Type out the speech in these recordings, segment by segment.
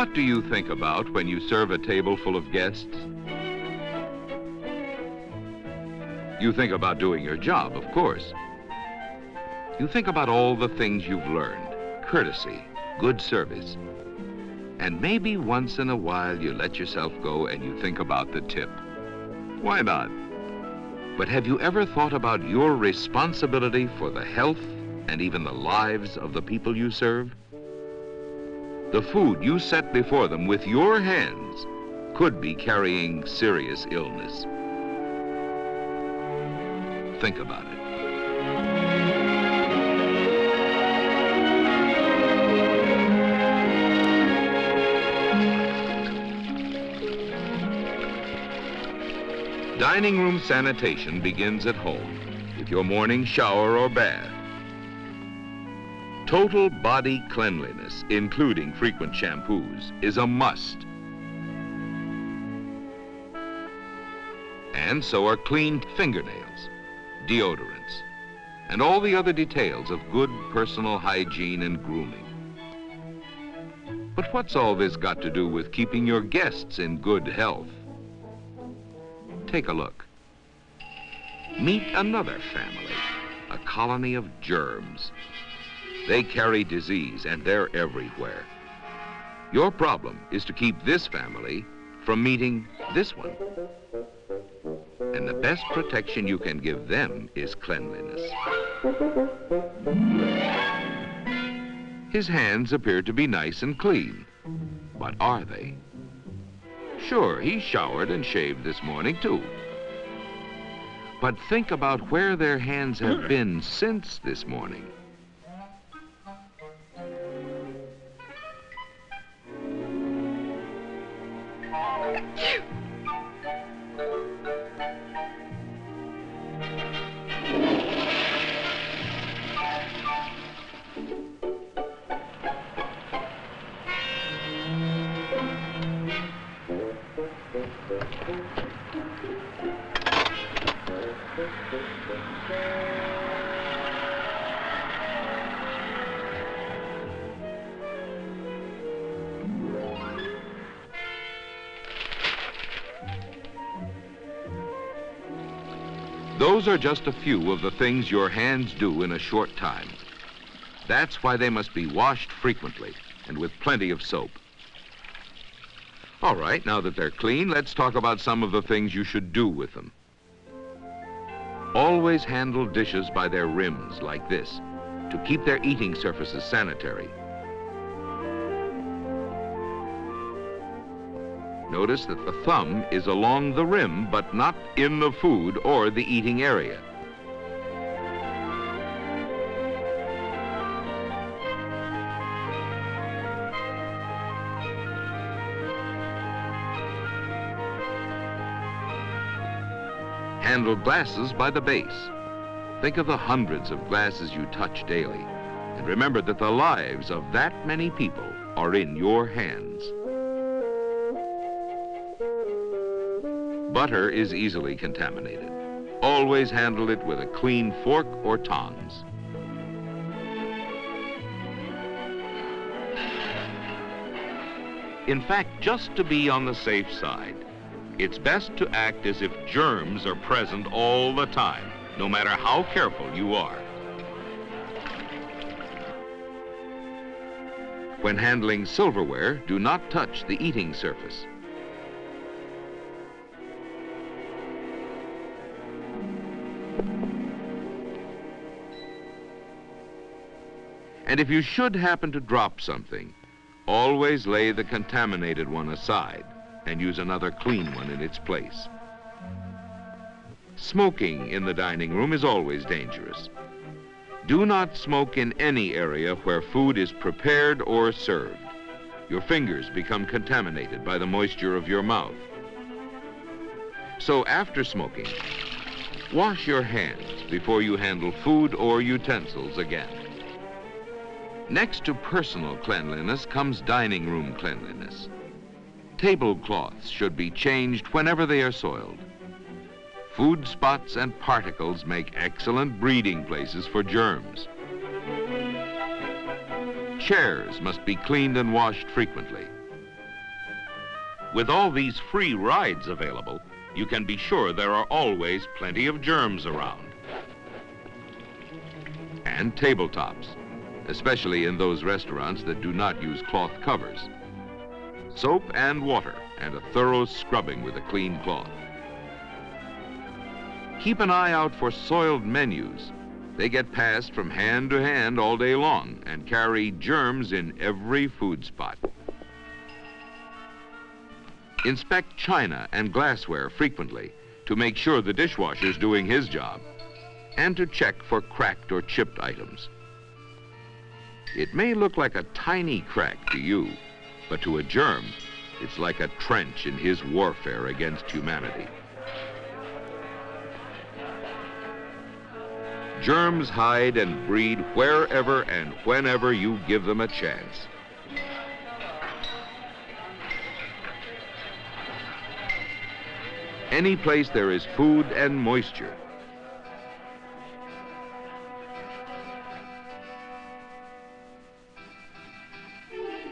What do you think about when you serve a table full of guests? You think about doing your job, of course. You think about all the things you've learned, courtesy, good service. And maybe once in a while you let yourself go and you think about the tip. Why not? But have you ever thought about your responsibility for the health and even the lives of the people you serve? The food you set before them with your hands could be carrying serious illness. Think about it. Dining room sanitation begins at home with your morning shower or bath. Total body cleanliness, including frequent shampoos, is a must. And so are clean fingernails, deodorants, and all the other details of good personal hygiene and grooming. But what's all this got to do with keeping your guests in good health? Take a look. Meet another family, a colony of germs. They carry disease and they're everywhere. Your problem is to keep this family from meeting this one. And the best protection you can give them is cleanliness. His hands appear to be nice and clean, but are they? Sure, he showered and shaved this morning too. But think about where their hands have been since this morning. Those are just a few of the things your hands do in a short time. That's why they must be washed frequently and with plenty of soap. All right, now that they're clean, let's talk about some of the things you should do with them. Always handle dishes by their rims like this to keep their eating surfaces sanitary. Notice that the thumb is along the rim, but not in the food or the eating area. Handle glasses by the base. Think of the hundreds of glasses you touch daily, and remember that the lives of that many people are in your hands. Butter is easily contaminated. Always handle it with a clean fork or tongs. In fact, just to be on the safe side, it's best to act as if germs are present all the time, no matter how careful you are. When handling silverware, do not touch the eating surface. And if you should happen to drop something, always lay the contaminated one aside and use another clean one in its place. Smoking in the dining room is always dangerous. Do not smoke in any area where food is prepared or served. Your fingers become contaminated by the moisture of your mouth. So after smoking, wash your hands before you handle food or utensils again. Next to personal cleanliness comes dining room cleanliness. Tablecloths should be changed whenever they are soiled. Food spots and particles make excellent breeding places for germs. Chairs must be cleaned and washed frequently. With all these free rides available, you can be sure there are always plenty of germs around. And tabletops, especially in those restaurants that do not use cloth covers. Soap and water, and a thorough scrubbing with a clean cloth. Keep an eye out for soiled menus. They get passed from hand to hand all day long and carry germs in every food spot. Inspect china and glassware frequently to make sure the dishwasher's doing his job, and to check for cracked or chipped items. It may look like a tiny crack to you, but to a germ, it's like a trench in his warfare against humanity. Germs hide and breed wherever and whenever you give them a chance. Any place there is food and moisture,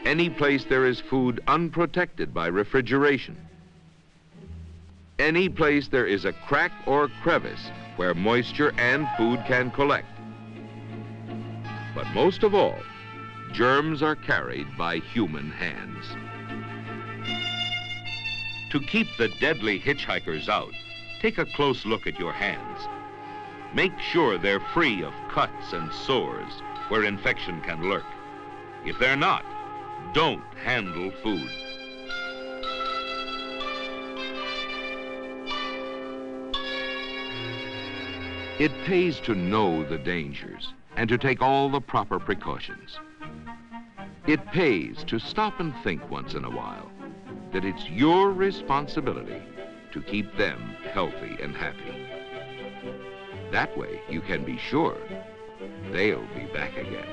any place there is food unprotected by refrigeration, any place there is a crack or crevice where moisture and food can collect. But most of all, germs are carried by human hands. To keep the deadly hitchhikers out, take a close look at your hands. Make sure they're free of cuts and sores where infection can lurk. If they're not, don't handle food. It pays to know the dangers and to take all the proper precautions. It pays to stop and think once in a while that it's your responsibility to keep them healthy and happy. That way you can be sure they'll be back again.